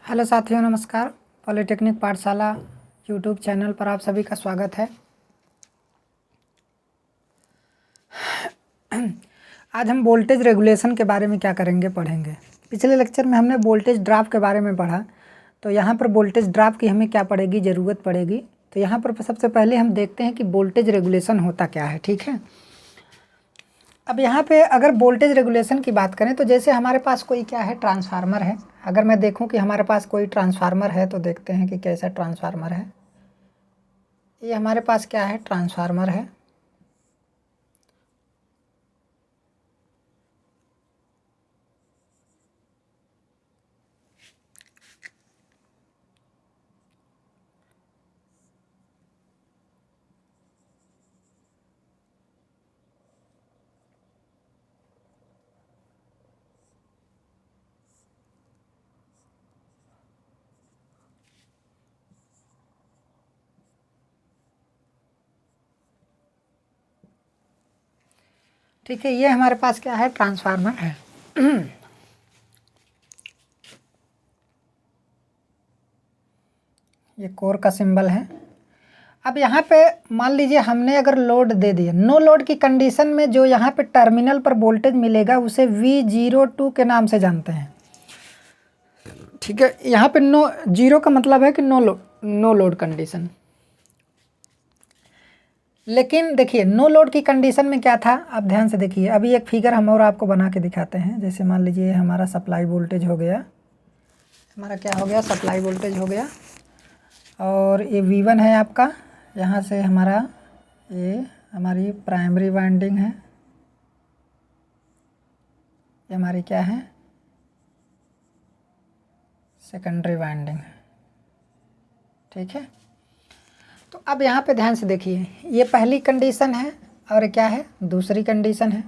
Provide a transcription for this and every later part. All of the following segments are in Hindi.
हेलो साथियों, नमस्कार। पॉलिटेक्निक पाठशाला यूट्यूब चैनल पर आप सभी का स्वागत है। आज हम वोल्टेज रेगुलेशन के बारे में क्या करेंगे, पढ़ेंगे। पिछले लेक्चर में हमने वोल्टेज ड्रॉप के बारे में पढ़ा, तो यहाँ पर वोल्टेज ड्रॉप की हमें क्या पड़ेगी, ज़रूरत पड़ेगी। तो यहाँ पर सबसे पहले हम देखते हैं कि वोल्टेज रेगुलेशन होता क्या है। ठीक है, अब यहाँ पे अगर वोल्टेज रेगुलेशन की बात करें तो जैसे हमारे पास कोई क्या है, ट्रांसफार्मर है। अगर मैं देखूं कि हमारे पास कोई ट्रांसफार्मर है तो देखते हैं कि कैसा ट्रांसफार्मर है। ये हमारे पास क्या है, ट्रांसफार्मर है। ठीक है, ये हमारे पास क्या है, ट्रांसफार्मर है। ये कोर का सिंबल है। अब यहाँ पे मान लीजिए हमने अगर लोड दे दिया, नो लोड की कंडीशन में जो यहाँ पे टर्मिनल पर वोल्टेज मिलेगा उसे V02 के नाम से जानते हैं। ठीक है, यहाँ पे नो जीरो का मतलब है कि नो लोड कंडीशन। लेकिन देखिए नो लोड की कंडीशन में क्या था, आप ध्यान से देखिए। अभी एक फिगर हम और आपको बना के दिखाते हैं। जैसे मान लीजिए हमारा सप्लाई वोल्टेज हो गया, हमारा क्या हो गया, सप्लाई वोल्टेज हो गया। और ये V1 है आपका, यहाँ से हमारा ये हमारी प्राइमरी वाइंडिंग है, ये हमारी क्या है, सेकेंडरी वाइंडिंग है। ठीक है, तो अब यहाँ पे ध्यान से देखिए, ये पहली कंडीशन है और क्या है, दूसरी कंडीशन है।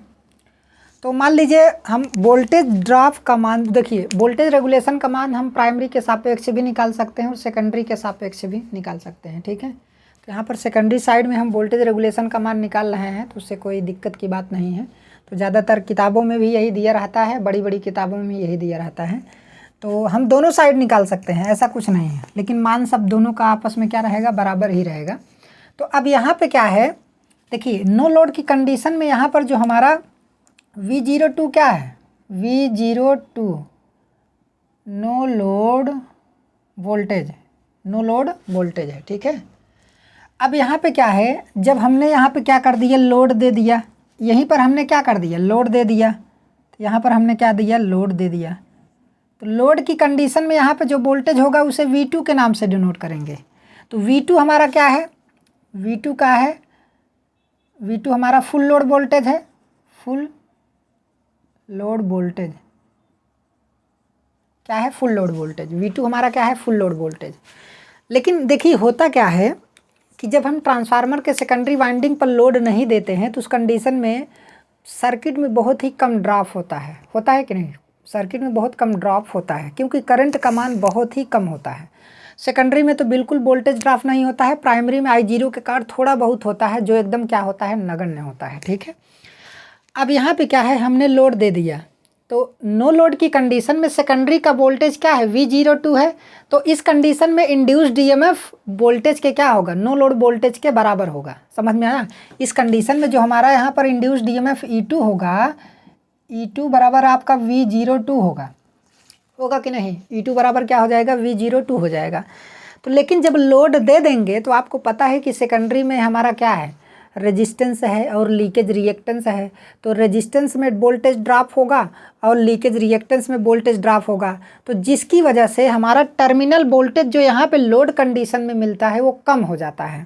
तो मान लीजिए हम वोल्टेज ड्रॉप का मान, देखिए वोल्टेज रेगुलेशन का मान हम प्राइमरी के सापेक्ष भी निकाल सकते हैं और सेकेंडरी के सापेक्ष भी निकाल सकते हैं। ठीक है, तो यहाँ पर सेकेंडरी साइड में हम वोल्टेज रेगुलेशन का मान निकाल रहे हैं, तो उससे कोई दिक्कत की बात नहीं है। तो ज़्यादातर किताबों में भी यही दिया रहता है, बड़ी बड़ी किताबों में यही दिया रहता है। तो हम दोनों साइड निकाल सकते हैं, ऐसा कुछ नहीं है। लेकिन मान सब दोनों का आपस में क्या रहेगा, बराबर ही रहेगा। तो अब यहाँ पे क्या है, देखिए नो लोड की कंडीशन में यहाँ पर जो हमारा V02 क्या है, V02 no load voltage, no load voltage है। ठीक है, अब यहाँ पे क्या है, जब हमने यहाँ पे क्या कर दिया, लोड दे दिया, यहीं पर हमने क्या कर दिया, लोड दे दिया। तो यहाँ पर हमने क्या दिया, लोड दे दिया। तो लोड की कंडीशन में यहाँ पे जो वोल्टेज होगा उसे V2 के नाम से डिनोट करेंगे। तो V2 हमारा क्या है, V2 का है, V2 हमारा फुल लोड वोल्टेज है, फुल लोड वोल्टेज क्या है, फुल लोड वोल्टेज। V2 हमारा क्या है, फुल लोड वोल्टेज। लेकिन देखिए होता क्या है कि जब हम ट्रांसफार्मर के सेकेंडरी वाइंडिंग पर लोड नहीं देते हैं तो उस कंडीशन में सर्किट में बहुत ही कम ड्रॉप होता है कि नहीं, सर्किट में बहुत कम ड्रॉप होता है, क्योंकि करंट का मान बहुत ही कम होता है। सेकेंडरी में तो बिल्कुल वोल्टेज ड्रॉप नहीं होता है, प्राइमरी में I0 के कारण थोड़ा बहुत होता है, जो एकदम क्या होता है, नगण्य होता है। ठीक है, अब यहाँ पे क्या है, हमने लोड दे दिया। तो नो लोड की कंडीशन में सेकेंडरी का वोल्टेज क्या है, V02 है। तो इस कंडीशन में इंड्यूस्ड EMF वोल्टेज के क्या होगा, नो लोड वोल्टेज के बराबर होगा। समझ में आया। इस कंडीशन में जो हमारा यहाँ पर इंड्यूस्ड EMF E2 होगा, E2 बराबर आपका V02 होगा कि नहीं, E2 बराबर क्या हो जाएगा, V02 हो जाएगा। तो लेकिन जब लोड दे देंगे तो आपको पता है कि सेकेंडरी में हमारा क्या है, रेजिस्टेंस है और लीकेज रिएक्टेंस है। तो रेजिस्टेंस में वोल्टेज ड्रॉप होगा और लीकेज रिएक्टेंस में वोल्टेज ड्रॉप होगा। तो जिसकी वजह से हमारा टर्मिनल वोल्टेज जो यहाँ पे लोड कंडीशन में मिलता है वो कम हो जाता है।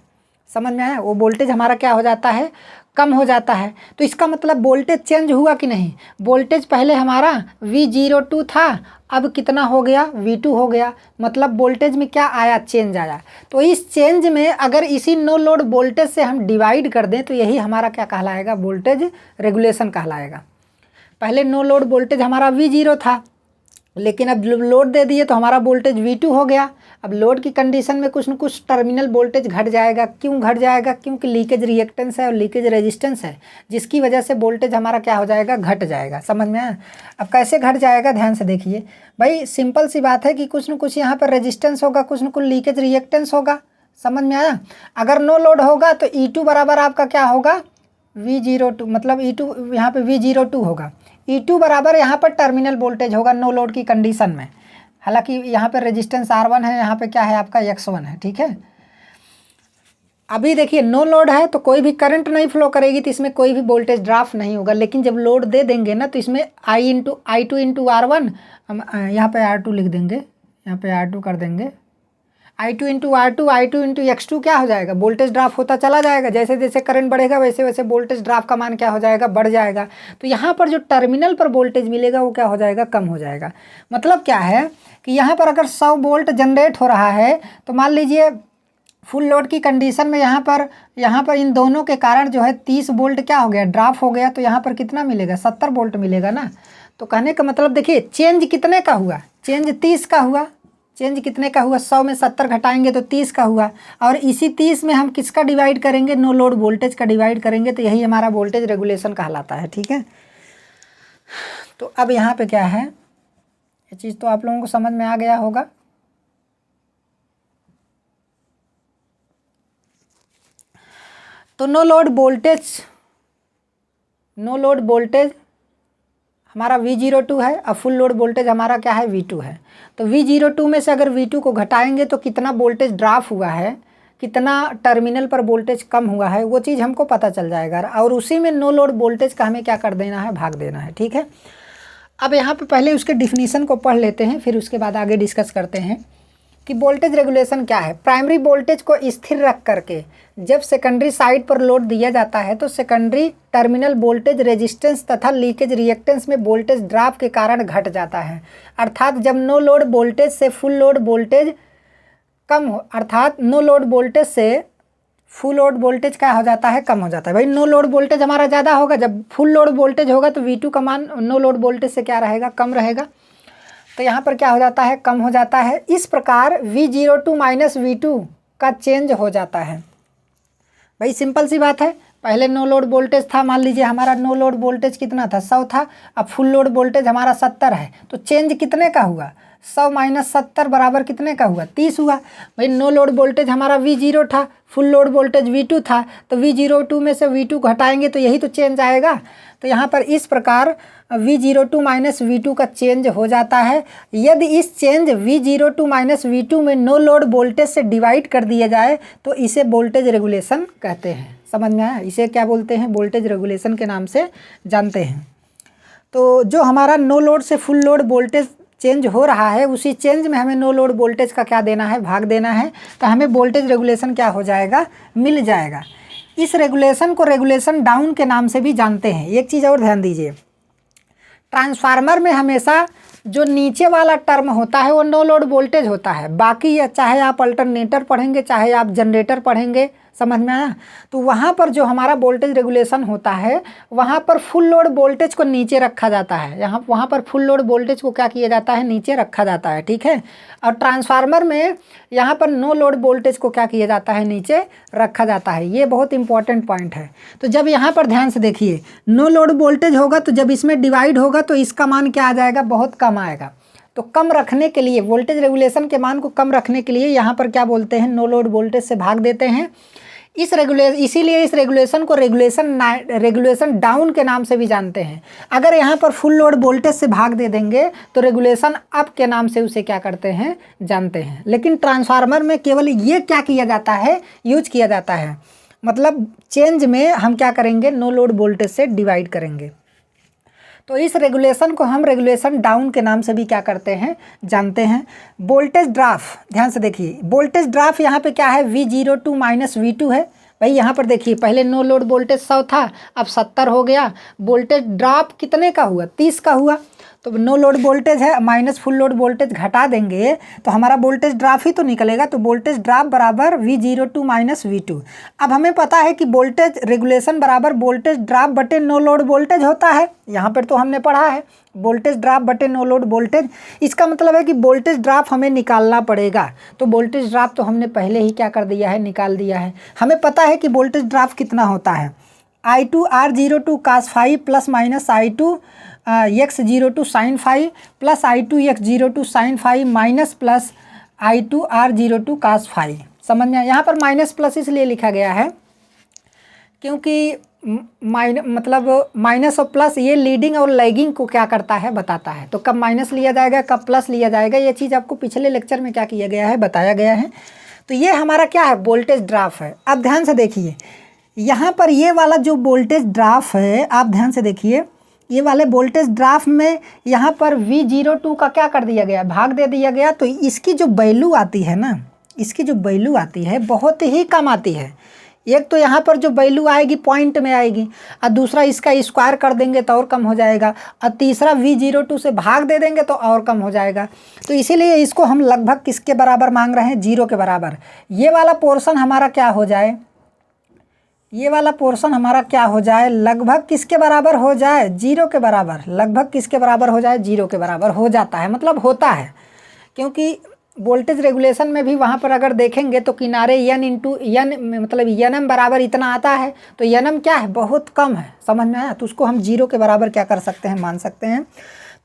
समझ में आया, वो वोल्टेज हमारा क्या हो जाता है, कम हो जाता है। तो इसका मतलब वोल्टेज चेंज हुआ कि नहीं, वोल्टेज पहले हमारा V02 था, अब कितना हो गया, V2 हो गया। मतलब वोल्टेज में क्या आया, चेंज आया। तो इस चेंज में अगर इसी नो लोड वोल्टेज से हम डिवाइड कर दें तो यही हमारा क्या कहलाएगा, वोल्टेज रेगुलेशन कहलाएगा। पहले नो लोड वोल्टेज हमारा V0 था, लेकिन अब लोड दे दिए तो हमारा वोल्टेज V2 हो गया। अब लोड की कंडीशन में कुछ न कुछ टर्मिनल वोल्टेज घट जाएगा। क्यों घट जाएगा? क्योंकि लीकेज रिएक्टेंस है और लीकेज रेजिस्टेंस है, जिसकी वजह से वोल्टेज हमारा क्या हो जाएगा? घट जाएगा। समझ में आया? अब कैसे घट जाएगा ध्यान से देखिए भाई, सिंपल सी बात है कि कुछ न कुछ यहाँ पर रेजिस्टेंस होगा, कुछ न कुछ लीकेज रिएक्टेंस होगा। समझ में आया? अगर नो लोड होगा तो E2 बराबर आपका क्या होगा? V02, मतलब E2 यहाँ पे V02 होगा। E2 बराबर यहाँ पर टर्मिनल वोल्टेज होगा नो लोड की कंडीशन में। हालांकि यहाँ पर रेजिस्टेंस R1 है, यहाँ पे क्या है आपका X1 है। ठीक है, अभी देखिए नो लोड है तो कोई भी करंट नहीं फ्लो करेगी, तो इसमें कोई भी वोल्टेज ड्रॉप नहीं होगा। लेकिन जब लोड दे देंगे ना तो इसमें I2 इंटू R1, हम यहाँ पे R2 लिख देंगे, यहाँ पे R2 कर देंगे। I2 into R2, I2 into X2 क्या हो जाएगा? वोल्टेज ड्रॉप होता चला जाएगा। जैसे जैसे करंट बढ़ेगा वैसे वैसे वोल्टेज ड्रॉप का मान क्या हो जाएगा? बढ़ जाएगा। तो यहाँ पर जो टर्मिनल पर वोल्टेज मिलेगा वो क्या हो जाएगा? कम हो जाएगा। मतलब क्या है कि यहाँ पर अगर 100 वोल्ट जनरेट हो रहा है तो मान लीजिए फुल लोड की कंडीशन में यहाँ पर इन दोनों के कारण जो है 30 वोल्ट क्या हो गया? ड्रॉप हो गया। तो यहाँ पर कितना मिलेगा? 70 वोल्ट मिलेगा ना। तो कहने का मतलब देखिए चेंज कितने का हुआ? चेंज 30 का हुआ। चेंज कितने का हुआ? 100 में 70 घटाएंगे तो 30 का हुआ। और इसी 30 में हम किसका डिवाइड करेंगे? नो लोड वोल्टेज का डिवाइड करेंगे। तो यही हमारा वोल्टेज रेगुलेशन कहलाता है। ठीक है, तो अब यहाँ पे क्या है, ये चीज़ तो आप लोगों को समझ में आ गया होगा। तो नो लोड वोल्टेज हमारा V02 है और फुल लोड वोल्टेज हमारा क्या है? V2 है। तो V02 में से अगर V2 को घटाएंगे तो कितना वोल्टेज ड्रॉप हुआ है, कितना टर्मिनल पर वोल्टेज कम हुआ है, वो चीज़ हमको पता चल जाएगा। और उसी में नो लोड वोल्टेज का हमें क्या कर देना है? भाग देना है। ठीक है, अब यहाँ पे पहले उसके डिफिनीसन को पढ़ लेते हैं, फिर उसके बाद आगे डिस्कस करते हैं कि वोल्टेज रेगुलेशन क्या है। प्राइमरी वोल्टेज को स्थिर रख करके जब सेकेंडरी साइड पर लोड दिया जाता है तो सेकेंडरी टर्मिनल वोल्टेज रेजिस्टेंस तथा लीकेज रिएक्टेंस में वोल्टेज ड्रॉप के कारण घट जाता है। अर्थात जब नो लोड वोल्टेज से फुल लोड वोल्टेज कम हो, अर्थात नो लोड वोल्टेज से फुल लोड वोल्टेज क्या हो जाता है? कम हो जाता है। भाई नो लोड वोल्टेज हमारा ज़्यादा होगा, जब फुल लोड वोल्टेज होगा तो V2 का मान नो लोड वोल्टेज से क्या रहेगा? कम रहेगा। तो यहाँ पर क्या हो जाता है? कम हो जाता है। इस प्रकार V02 माइनस V2 का चेंज हो जाता है। भाई सिंपल सी बात है, पहले नो लोड वोल्टेज था, मान लीजिए हमारा नो लोड वोल्टेज कितना था? 100 था। अब फुल लोड वोल्टेज हमारा 70 है। तो चेंज कितने का हुआ? 100 माइनस 70 बराबर कितने का हुआ? 30 हुआ। भाई नो लोड वोल्टेज हमारा V0 था, फुल लोड वोल्टेज V2 था। तो V02 में से V2 घटाएंगे तो यही तो चेंज आएगा। तो यहाँ पर इस प्रकार V02 माइनस V2 का चेंज हो जाता है। यदि इस चेंज V02 माइनस V2 में नो लोड वोल्टेज से डिवाइड कर दिया जाए तो इसे वोल्टेज रेगुलेशन कहते हैं। समझ में आया? इसे क्या बोलते हैं? वोल्टेज रेगुलेशन के नाम से जानते हैं। तो जो हमारा नो लोड से फुल लोड वोल्टेज चेंज हो रहा है उसी चेंज में हमें नो लोड वोल्टेज का क्या देना है? भाग देना है। तो हमें वोल्टेज रेगुलेशन क्या हो जाएगा? मिल जाएगा। इस रेगुलेशन को रेगुलेशन डाउन के नाम से भी जानते हैं। एक चीज़ और ध्यान दीजिए, ट्रांसफार्मर में हमेशा जो नीचे वाला टर्म होता है वो नो लोड वोल्टेज होता है। बाकी चाहे आप अल्टरनेटर पढ़ेंगे, चाहे आप जनरेटर पढ़ेंगे, समझ में आया? तो वहाँ पर जो हमारा वोल्टेज रेगुलेशन होता है वहाँ पर फुल लोड वोल्टेज को नीचे रखा जाता है। वहाँ पर फुल लोड वोल्टेज को क्या किया जाता है? नीचे रखा जाता है। ठीक है, और ट्रांसफार्मर में यहाँ पर नो लोड वोल्टेज को क्या किया जाता है? नीचे रखा जाता है। ये बहुत इंपॉर्टेंट पॉइंट है। तो जब यहाँ पर ध्यान से देखिए, नो लोड वोल्टेज होगा तो जब इसमें डिवाइड होगा तो इसका मान क्या आ जाएगा? बहुत कम आएगा। तो कम रखने के लिए, वोल्टेज रेगुलेशन के मान को कम रखने के लिए यहाँ पर क्या बोलते हैं? नो लोड वोल्टेज से भाग देते हैं। इसीलिए इस रेगुलेशन को रेगुलेशन डाउन के नाम से भी जानते हैं। अगर यहाँ पर फुल लोड वोल्टेज से भाग दे देंगे तो रेगुलेशन अप के नाम से उसे क्या करते हैं? जानते हैं। लेकिन ट्रांसफार्मर में केवल ये क्या किया जाता है? यूज किया जाता है। मतलब चेंज में हम क्या करेंगे? नो लोड वोल्टेज से डिवाइड करेंगे। तो इस रेगुलेशन को हम रेगुलेशन डाउन के नाम से भी क्या करते हैं? जानते हैं। वोल्टेज ड्रॉप, ध्यान से देखिए, वोल्टेज ड्रॉप यहाँ पे क्या है? V02 माइनस V2 है। भाई यहाँ पर देखिए, पहले नो लोड वोल्टेज 100 था, अब 70 हो गया। वोल्टेज ड्रॉप कितने का हुआ? 30 का हुआ। तो नो लोड वोल्टेज है माइनस फुल लोड वोल्टेज घटा देंगे तो हमारा वोल्टेज ड्रॉप ही तो निकलेगा। तो वोल्टेज ड्रॉप बराबर V02 माइनस V2। अब हमें पता है कि वोल्टेज रेगुलेशन बराबर वोल्टेज ड्रॉप बटे नो लोड वोल्टेज होता है। यहाँ पर तो हमने पढ़ा है वोल्टेज ड्रॉप बटे नो लोड वोल्टेज। इसका मतलब है कि वोल्टेज ड्रॉप हमें निकालना पड़ेगा। तो वोल्टेज ड्रॉप तो हमने पहले ही क्या कर दिया है, निकाल दिया है। हमें पता है कि वोल्टेज ड्रॉप कितना होता है, I2R02 cos phi plus minus I2 X02 sine phi plus I2 X02 sine phi minus plus I2R02 cos phi. समझ में? यहाँ पर माइनस प्लस इसलिए लिखा गया है क्योंकि मतलब माइनस और प्लस ये लीडिंग और लैगिंग को क्या करता है, बताता है। तो कब माइनस लिया जाएगा, कब प्लस लिया जाएगा, ये चीज़ आपको पिछले लेक्चर में क्या किया गया है, बताया गया है। तो ये हमारा क्या है, वोल्टेज ड्रॉप है। अब ध्यान से देखिए यहाँ पर ये वाला जो वोल्टेज ड्रॉप है, आप ध्यान से देखिए ये वाले वोल्टेज ड्रॉप में यहाँ पर V02 का क्या कर दिया गया, भाग दे दिया गया। तो इसकी जो वैल्यू आती है ना, इसकी जो वैल्यू आती है बहुत ही कम आती है। एक तो यहाँ पर जो वैल्यू आएगी पॉइंट में आएगी, और दूसरा इसका स्क्वायर कर देंगे तो और कम हो जाएगा, और तीसरा V02 से भाग दे देंगे तो और कम हो जाएगा। तो इसीलिए इसको हम लगभग किसके बराबर मांग रहे हैं, 0 के बराबर। ये वाला पोर्शन हमारा क्या हो जाए, ये वाला पोर्शन हमारा क्या हो जाए, लगभग किसके बराबर हो जाए, 0 के बराबर। लगभग किसके बराबर हो जाए, 0 के बराबर हो जाता है, मतलब होता है। क्योंकि वोल्टेज रेगुलेशन में भी वहाँ पर अगर देखेंगे तो किनारे n इंटू एन मतलब NM बराबर इतना आता है। तो NM क्या है, बहुत कम है। समझ में आया? तो उसको हम 0 के बराबर क्या कर सकते हैं, मान सकते हैं।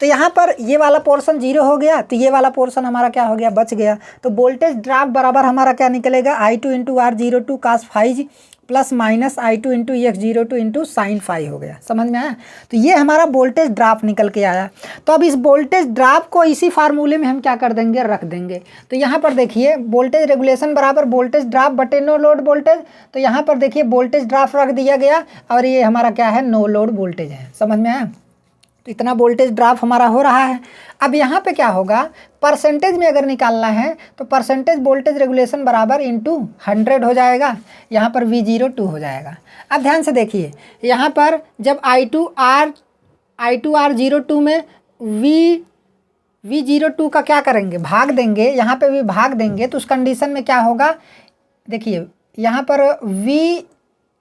तो यहाँ पर ये वाला पोर्शन 0 हो गया, तो ये वाला पोर्शन हमारा क्या हो गया, बच गया। तो वोल्टेज ड्रॉप बराबर हमारा क्या निकलेगा, I2 into R02 cos phi plus minus I2 into X02 into sine phi हो गया। समझ में आया? तो ये हमारा वोल्टेज ड्रॉप निकल के आया। तो अब इस वोल्टेज ड्रॉप को इसी फार्मूले में हम क्या कर देंगे, रख देंगे। तो यहाँ पर देखिए वोल्टेज रेगुलेशन बराबर वोल्टेज ड्रॉप बटे नो लोड वोल्टेज। तो यहाँ पर देखिए वोल्टेज ड्रॉप रख दिया गया और ये हमारा क्या है, नो लोड वोल्टेज है। समझ में आया? तो इतना वोल्टेज ड्रॉप हमारा हो रहा है। अब यहाँ पे क्या होगा, परसेंटेज में अगर निकालना है तो परसेंटेज वोल्टेज रेगुलेशन बराबर इंटू 100 हो जाएगा, यहाँ पर V02 हो जाएगा। अब ध्यान से देखिए यहाँ पर जब I2R02 में V02 का क्या करेंगे, भाग देंगे, यहाँ पे भी भाग देंगे। तो उस कंडीशन में क्या होगा, देखिए यहाँ पर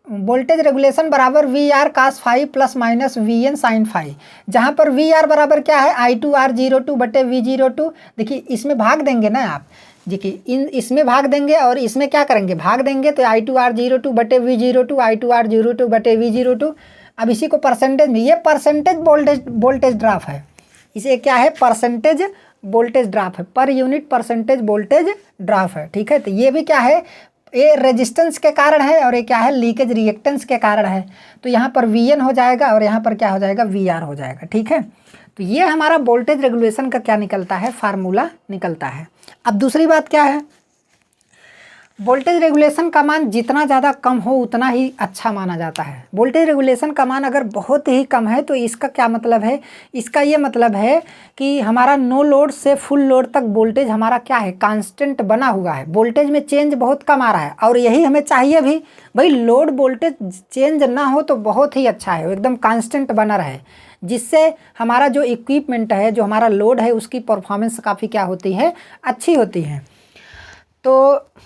वोल्टेज रेगुलेशन बराबर VR cos phi plus minus VN sine phi, जहाँ पर VR बराबर क्या है, I2R02 बटे V02। देखिए इसमें भाग देंगे ना आप, देखिए इसमें भाग देंगे और इसमें क्या करेंगे, भाग देंगे। तो I2R02 बटे V02, I2R02 बटे V02। अब इसी को परसेंटेज में, ये परसेंटेज वोल्टेज ड्रॉप है, इसे क्या है, परसेंटेज वोल्टेज ड्रॉप है, per unit percentage voltage drop है। ठीक है, तो ये भी क्या है, ये रेजिस्टेंस के कारण है और ये क्या है, लीकेज रिएक्टेंस के कारण है। तो यहाँ पर VN हो जाएगा और यहाँ पर क्या हो जाएगा, VR हो जाएगा। ठीक है, तो ये हमारा वोल्टेज रेगुलेशन का क्या निकलता है, फार्मूला निकलता है। अब दूसरी बात क्या है, वोल्टेज रेगुलेशन का मान जितना ज़्यादा कम हो उतना ही अच्छा माना जाता है। वोल्टेज रेगुलेशन का मान अगर बहुत ही कम है तो इसका क्या मतलब है, इसका ये मतलब है कि हमारा नो लोड से फुल लोड तक वोल्टेज हमारा क्या है, कांस्टेंट बना हुआ है। वोल्टेज में चेंज बहुत कम आ रहा है और यही हमें चाहिए भी, भाई लोड वोल्टेज चेंज ना हो तो बहुत ही अच्छा है, एकदम कांस्टेंट बना रहे, जिससे हमारा जो इक्विपमेंट है, जो हमारा लोड है, उसकी परफॉर्मेंस काफ़ी क्या होती है, अच्छी होती है। तो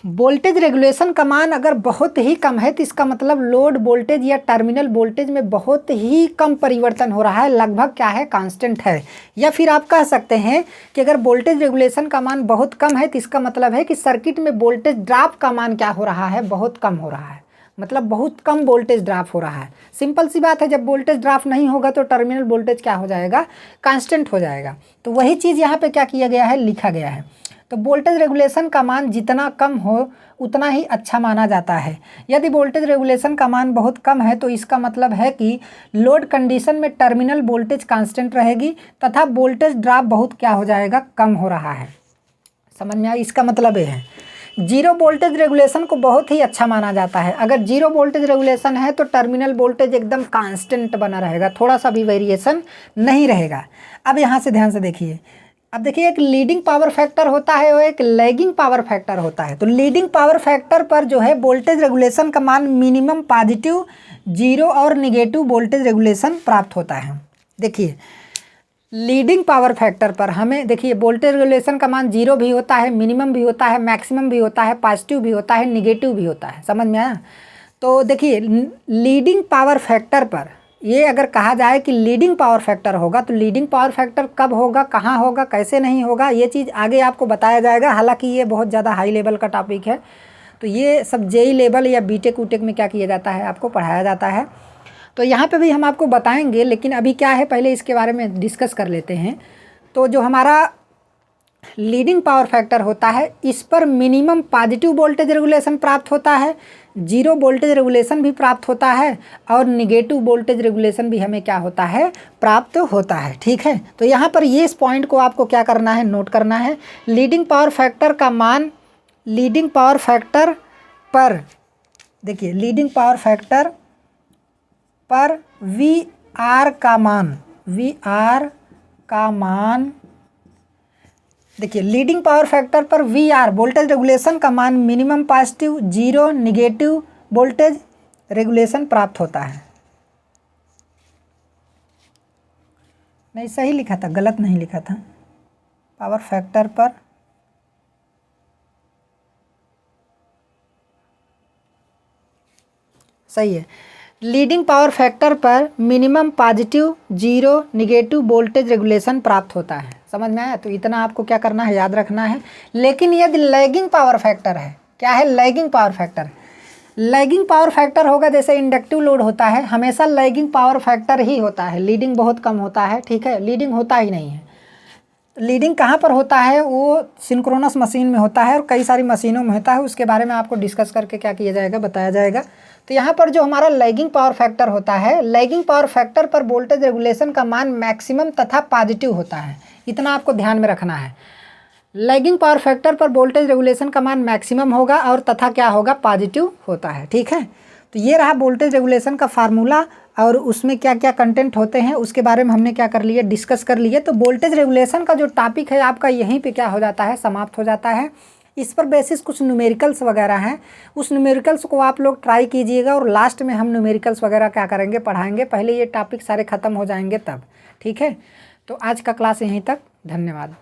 वोल्टेज रेगुलेशन का मान अगर बहुत ही कम है तो इसका मतलब लोड वोल्टेज या टर्मिनल वोल्टेज में बहुत ही कम परिवर्तन हो रहा है, लगभग क्या है, कांस्टेंट है। या फिर आप कह सकते हैं कि अगर वोल्टेज रेगुलेशन का मान बहुत कम है तो इसका मतलब है कि सर्किट में वोल्टेज ड्रॉप का मान क्या हो रहा है, बहुत कम हो रहा है, मतलब बहुत कम वोल्टेज ड्रॉप हो रहा है। सिंपल सी बात है, जब वोल्टेज ड्रॉप नहीं होगा तो टर्मिनल वोल्टेज क्या हो जाएगा, कांस्टेंट हो जाएगा। तो वही चीज़ यहाँ पे क्या किया गया है, लिखा गया है। तो वोल्टेज रेगुलेशन का मान जितना कम हो उतना ही अच्छा माना जाता है। यदि वोल्टेज रेगुलेशन का मान बहुत कम है तो इसका मतलब है कि लोड कंडीशन में टर्मिनल वोल्टेज कांस्टेंट रहेगी तथा वोल्टेज ड्रॉप बहुत क्या हो जाएगा, कम हो रहा है। समझ में आया? इसका मतलब ये है, जीरो वोल्टेज रेगुलेशन को बहुत ही अच्छा माना जाता है। अगर जीरो वोल्टेज रेगुलेशन है तो टर्मिनल वोल्टेज एकदम कांस्टेंट बना रहेगा, थोड़ा सा भी वेरिएशन नहीं रहेगा। अब यहाँ से ध्यान से देखिए, अब देखिए एक लीडिंग पावर फैक्टर होता है और एक लैगिंग पावर फैक्टर होता है। तो लीडिंग पावर फैक्टर पर जो है वोल्टेज रेगुलेशन का मान मिनिमम पॉजिटिव, जीरो और निगेटिव वोल्टेज रेगुलेशन प्राप्त होता है। देखिए लीडिंग पावर फैक्टर पर हमें देखिए वोल्टेज रेगुलेशन का मान 0 भी होता है, मिनिमम भी होता है, मैक्सिमम भी होता है, पॉजिटिव भी होता है, निगेटिव भी होता है। समझ में आया? तो देखिए लीडिंग पावर फैक्टर पर ये अगर कहा जाए कि लीडिंग पावर फैक्टर होगा तो लीडिंग पावर फैक्टर कब होगा, कहाँ होगा, कैसे नहीं होगा, ये चीज़ आगे आपको बताया जाएगा। हालांकि ये बहुत ज़्यादा हाई लेवल का टॉपिक है, तो ये सब जेई लेवल या बीटेक उटेक में क्या किया जाता है, आपको पढ़ाया जाता है। तो यहाँ पे भी हम आपको बताएंगे, लेकिन अभी क्या है पहले इसके बारे में डिस्कस कर लेते हैं। तो जो हमारा लीडिंग पावर फैक्टर होता है इस पर मिनिमम पॉजिटिव वोल्टेज रेगुलेशन प्राप्त होता है, 0 वोल्टेज रेगुलेशन भी प्राप्त होता है और निगेटिव वोल्टेज रेगुलेशन भी हमें क्या होता है, प्राप्त होता है। ठीक है, तो यहाँ पर ये इस पॉइंट को आपको क्या करना है, नोट करना है। लीडिंग पावर फैक्टर का मान, लीडिंग पावर फैक्टर पर देखिए लीडिंग पावर फैक्टर पर वी आर का मान, वी आर का मान देखिए लीडिंग पावर फैक्टर पर वी आर वोल्टेज रेगुलेशन का मान minimum positive, 0 negative voltage regulation प्राप्त होता है। नहीं सही लिखा था, गलत नहीं लिखा था। पावर फैक्टर पर सही है, लीडिंग पावर फैक्टर पर minimum positive, 0 negative voltage regulation प्राप्त होता है। समझ में आया? तो इतना आपको क्या करना है, याद रखना है। लेकिन यदि लैगिंग पावर फैक्टर है, क्या है, lagging power factor, lagging power factor होगा, जैसे इंडक्टिव लोड होता है हमेशा लैगिंग पावर फैक्टर ही होता है, लीडिंग बहुत कम होता है। ठीक है, लीडिंग होता ही नहीं है। लीडिंग कहाँ पर होता है, वो सिंक्रोनस मशीन में होता है और कई सारी मशीनों में होता है, उसके बारे में आपको डिस्कस करके क्या किया जाएगा, बताया जाएगा। तो यहाँ पर जो हमारा लैगिंग पावर फैक्टर होता है, लैगिंग पावर फैक्टर पर वोल्टेज रेगुलेशन का मान मैक्सिमम तथा पॉजिटिव होता है, इतना आपको ध्यान में रखना है। लैगिंग पावर फैक्टर पर वोल्टेज रेगुलेशन का मान मैक्सिमम होगा और तथा क्या होगा, पॉजिटिव होता है। ठीक है, तो ये रहा वोल्टेज रेगुलेशन का फार्मूला और उसमें क्या क्या कंटेंट होते हैं उसके बारे में हमने क्या कर लिया, डिस्कस कर लिए। तो वोल्टेज रेगुलेशन का जो टॉपिक है आपका यहीं पे क्या हो जाता है, समाप्त हो जाता है। इस पर बेसिस कुछ न्यूमेरिकल्स वगैरह हैं, उस न्यूमेरिकल्स को आप लोग ट्राई कीजिएगा और लास्ट में हम न्यूमेरिकल्स वगैरह क्या करेंगे, पढ़ाएंगे। पहले ये टॉपिक सारे ख़त्म हो जाएंगे तब। ठीक है, तो आज का क्लास यहीं तक, धन्यवाद।